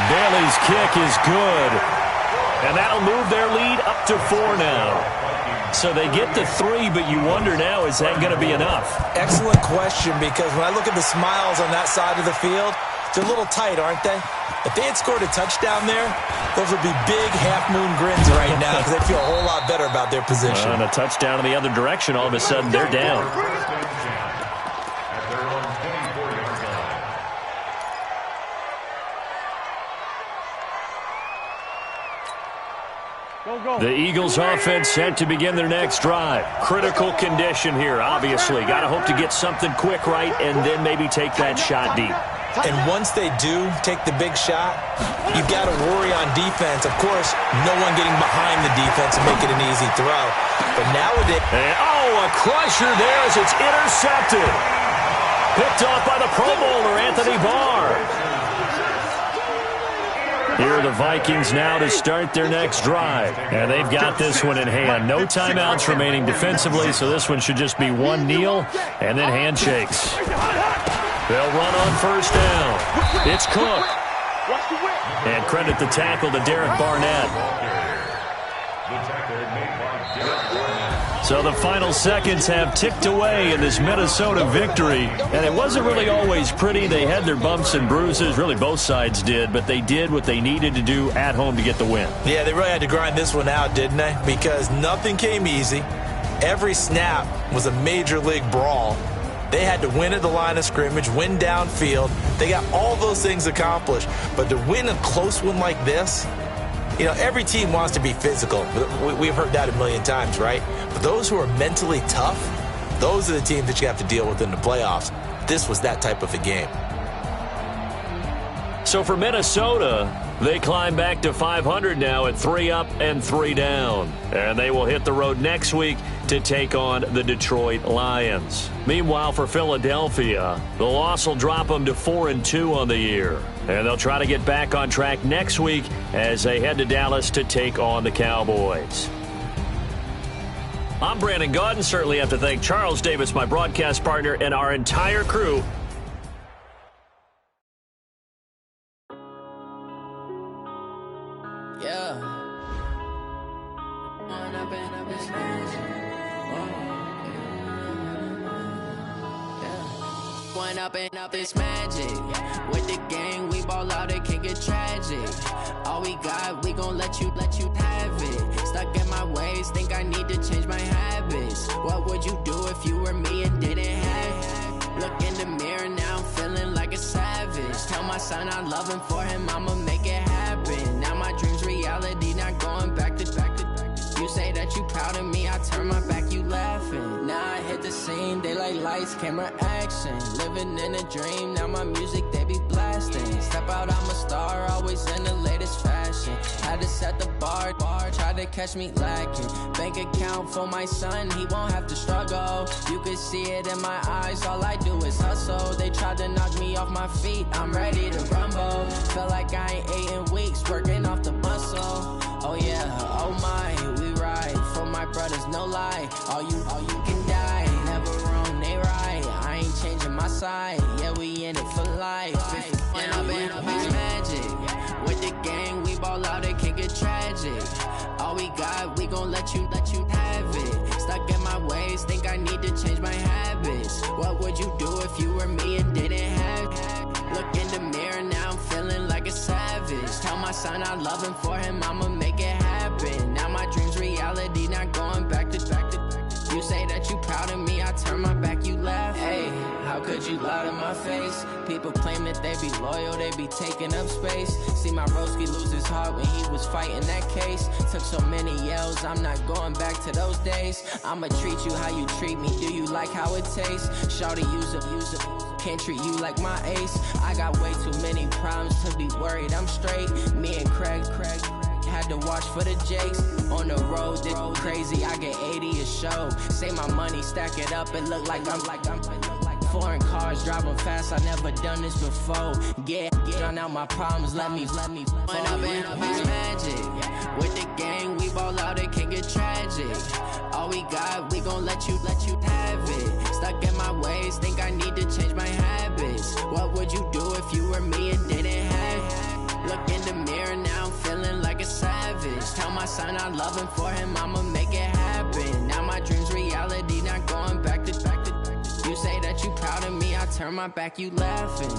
Bailey's kick is good. And that'll move their lead up to 4 now. So they get to 3, but you wonder now, is that going to be enough? Excellent question, because when I look at the smiles on that side of the field, they're a little tight, aren't they? If they had scored a touchdown there, those would be big half-moon grins right now because they feel a whole lot better about their position. And a touchdown in the other direction, all of a sudden they're down. The Eagles offense set to begin their next drive. Critical condition here, obviously. Got to hope to get something quick right and then maybe take that shot deep. And once they do take the big shot, you've got to worry on defense. Of course, no one getting behind the defense and make it an easy throw. But nowadays... And, a crusher there as it's intercepted. Picked off by the Pro Bowler, Anthony Barr. Here are the Vikings now to start their next drive. And they've got this one in hand. No timeouts remaining defensively, so this one should just be one kneel and then handshakes. They'll run on first down. It's Cook. And credit the tackle to Derek Barnett. So the final seconds have ticked away in this Minnesota victory. And it wasn't really always pretty. They had their bumps and bruises. Really, both sides did. But they did what they needed to do at home to get the win. Yeah, they really had to grind this one out, didn't they? Because nothing came easy. Every snap was a major league brawl. They had to win at the line of scrimmage, win downfield. They got all those things accomplished. But to win a close one like this, you know, every team wants to be physical. We've heard that a million times, right? But those who are mentally tough, those are the teams that you have to deal with in the playoffs. This was that type of a game. So for Minnesota, they climb back to 500 now at 3 up and 3 down. And they will hit the road next week to take on the Detroit Lions. Meanwhile, for Philadelphia, the loss will drop them to 4-2 on the year. And they'll try to get back on track next week as they head to Dallas to take on the Cowboys. I'm Brandon Gaudin. Certainly have to thank Charles Davis, my broadcast partner, and our entire crew. Up is magic. With the gang, we ball out, it can get tragic. All we got, we gon' let you have it. Stuck in my ways, think I need to change my habits. What would you do if you were me and didn't have it? Look in the mirror, now I'm feeling like a savage. Tell my son I love him, for him I'ma make it happen. Now my dream's reality, not going back to. You say that you proud of me, I turn my back, you laughing. Now I hit the scene, they like lights, camera, action. Living in a dream, now my music, they be blasting. Step out, I'm a star, always in the latest fashion. Had to set the bar, try to catch me lacking. Bank account for my son, he won't have to struggle. You can see it in my eyes, all I do is hustle. They tried to knock me off my feet, I'm ready to rumble. Feel like I ain't ate in weeks, working off the muscle. Oh yeah, oh my, we ride for my brothers, no lie. All you can die, never wrong, they right. I ain't changing my side, yeah, we in it for life. When I've been up, it's magic. With the gang, we ball out, it can get tragic. All we got, we gon' let you have it. Stuck in my ways, think I need to change my habits. What would you do if you were me and didn't have it? Look in the mirror, now I'm feeling like a savage. Tell my son I love him, for him I'ma make it happen. Now my dream's reality, not going back to. You say that you proud of me, I turn my back, you laugh. Hey, how could you lie to my face? People claim that they be loyal, they be taking up space. See my broski lose his heart when he was fighting that case. Took so many yells, I'm not going back to those days. I'ma treat you how you treat me, do you like how it tastes? Shawty, use it. Can't treat you like my ace. I got way too many problems to be worried, I'm straight. Me and Craig had to watch for the Jakes. On the road, this crazy, I get 80 a show. Say my money, stack it up, it look like I'm Foreign cars, driving fast, I never done this before. Drown out my problems, let me run up in this magic. With the gang, we ball out, it can get tragic. All we got, we gon' let you have it. Stuck in my ways, think I need to change my habits. What would you do if you were me and didn't have it? Look in the mirror, now I'm feeling like a savage. Tell my son I love him, for him I'ma make it happen. Now my dream's reality, not going back to. You say that you proud of me, I turn my back, you laughing.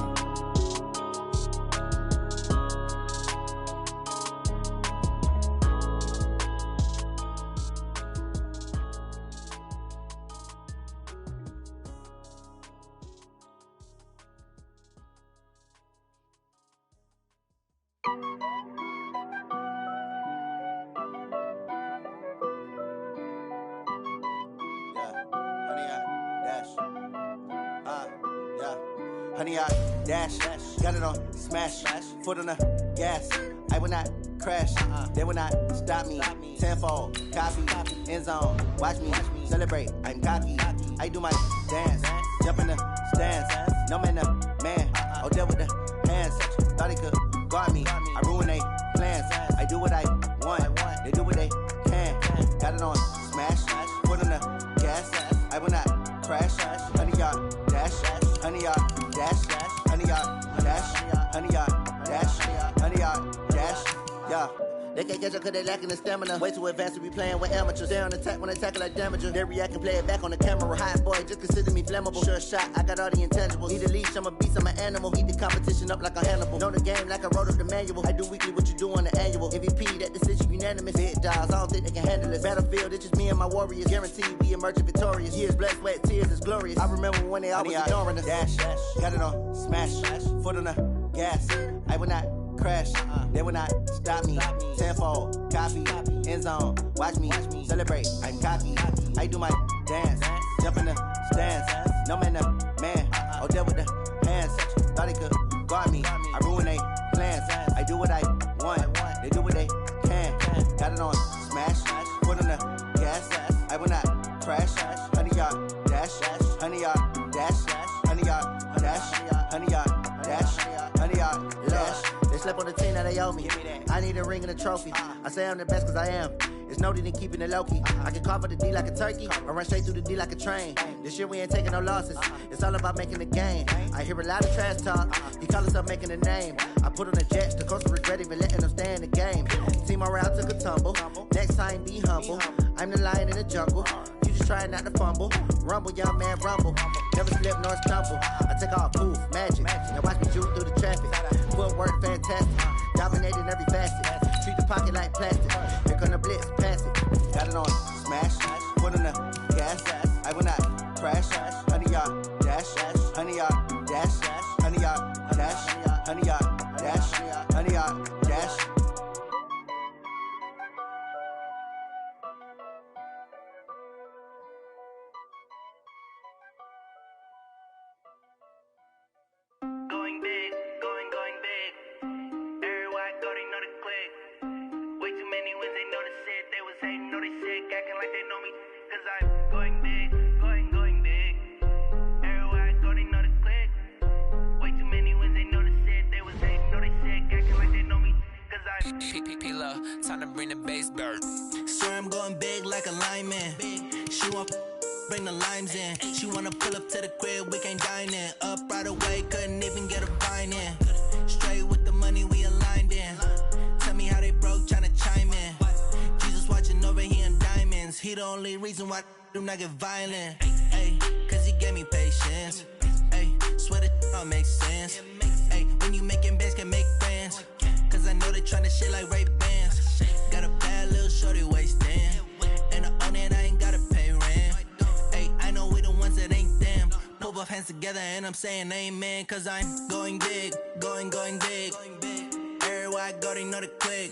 Honey, I dash, got it on smash, foot on the gas. I will not crash, they will not stop me. Tenfold, copy, end zone, watch me celebrate. I'm cocky, I do my dance, jump in the stands. No man, the man, oh, deal with the hands. Thought he could guard me, I ruin they plans. I do what I want, they do what they can. Got it on smash, foot on the gas. I will not crash, honey, y'all dash, honey, y'all dash, honey, y'all dash, honey, y'all dash, honey, y'all dash, yeah. They can't catch up cause they lacking the stamina. Way too advanced to be playing with amateurs. They on attack when they tackle like damager. They react and play it back on the camera. Hot boy, just consider me flammable. Sure shot, I got all the intangibles. Need a leash, I'm a beast, I'm an animal. Heat the competition up like a Hannibal. Know the game like I wrote up the manual. I do weekly what you do on the annual. MVP, that decision unanimous. Big dogs, I don't think they can handle it. Battlefield, it's just me and my warriors. Guaranteed we emerging victorious. Years, blood, sweat, tears, it's glorious. I remember when they always ignoring us. Dash, got it on smash, foot on the gas. I will not crash, they will not stop me. Tenfold, copy, end zone, watch me celebrate. I'm cocky, I do my dance, jump in the stands. No man, the man, oh, deal with the hands. Thought he could guard me, I ruin they plans. I do what I want, they do what they can. Got it on smash, foot on the gas. I will not crash, honey, y'all dash, honey, y'all dash, honey, y'all dash, honey, y'all dash, honey, y'all dash. They slept on the team that they owe me. I need a ring and a trophy. I say I'm the best cause I am. It's no need in keeping it low-key. I can carve for the D like a turkey, or run straight through the D like a train. This year we ain't taking no losses. It's all about making the game. I hear a lot of trash talk. He call himself making a name. I put on the jets, the coach regret even letting them stay in the game. Team around took a tumble. Next time be humble. I'm the lion in the jungle. You just trying not to fumble. Rumble, young man, rumble. Never slip nor stumble. I take off, poof, magic. Now watch me shoot through the traffic. Footwork fantastic. Dominating every facet. Treat the pocket like plastic. Here come the blitz, pass it. Got it on smash, foot on the gas. I will not crash. Honey, y'all dash, honey, y'all dash, honey, y'all dash, honey, y'all dash, honey, y'all dash. Going big, going big. Everywhere I go, they know the click. Way too many wins, they know the shit. They was hating, know they sick, acting like they know me. Cause I'm going big, going big. Everywhere I go, they know the click. Way too many wins, they know the shit. They was hating, know they sick, acting like they know me. Cause I'm P-P-P-Lo, time to bring the bass dirt. Swear I'm going big like a lineman. She want bring the limes in. She wanna pull up to the crib, we can't dine in. Up right away, couldn't even get a vine in. Straight with the money we aligned in. Tell me how they broke, tryna chime in. Jesus watching over here in diamonds. He the only reason why do not get violent. Ay, cause he gave me patience. Ay, swear that all makes sense. Ay, when you making bands can make friends. Cause I know they tryna shit like Ray Bans. Got a bad little shorty wasting. And I own it, I ain't gotta pay rent. Ay, I know we the ones that ain't them. Pull both hands together and I'm saying amen. Cause I'm going big, going big. Everywhere I go, they know the click.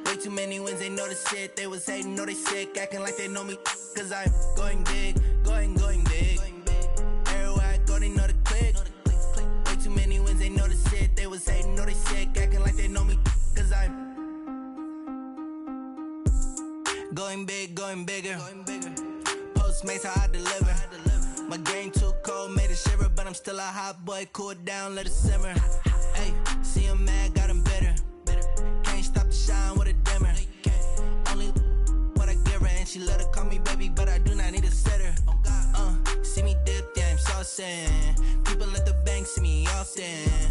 Way too many wins, they know the shit. They was hating, know they sick, acting like they know me. Cause I'm going big, going big. Everywhere I go, they know the click. Way too many wins, they know the shit. They was hating, know they sick, acting like they know me. Cause I'm going big, going bigger. Postmates how I deliver. My game too cold, made it shiver. I'm still a hot boy, cool down, let it simmer. Hey, see him mad, got him bitter. Can't stop the shine with a dimmer. Only what I give her, and she let her call me baby, but I do not need a sitter. See me dip, yeah, I'm saucing. People at the bank see me often.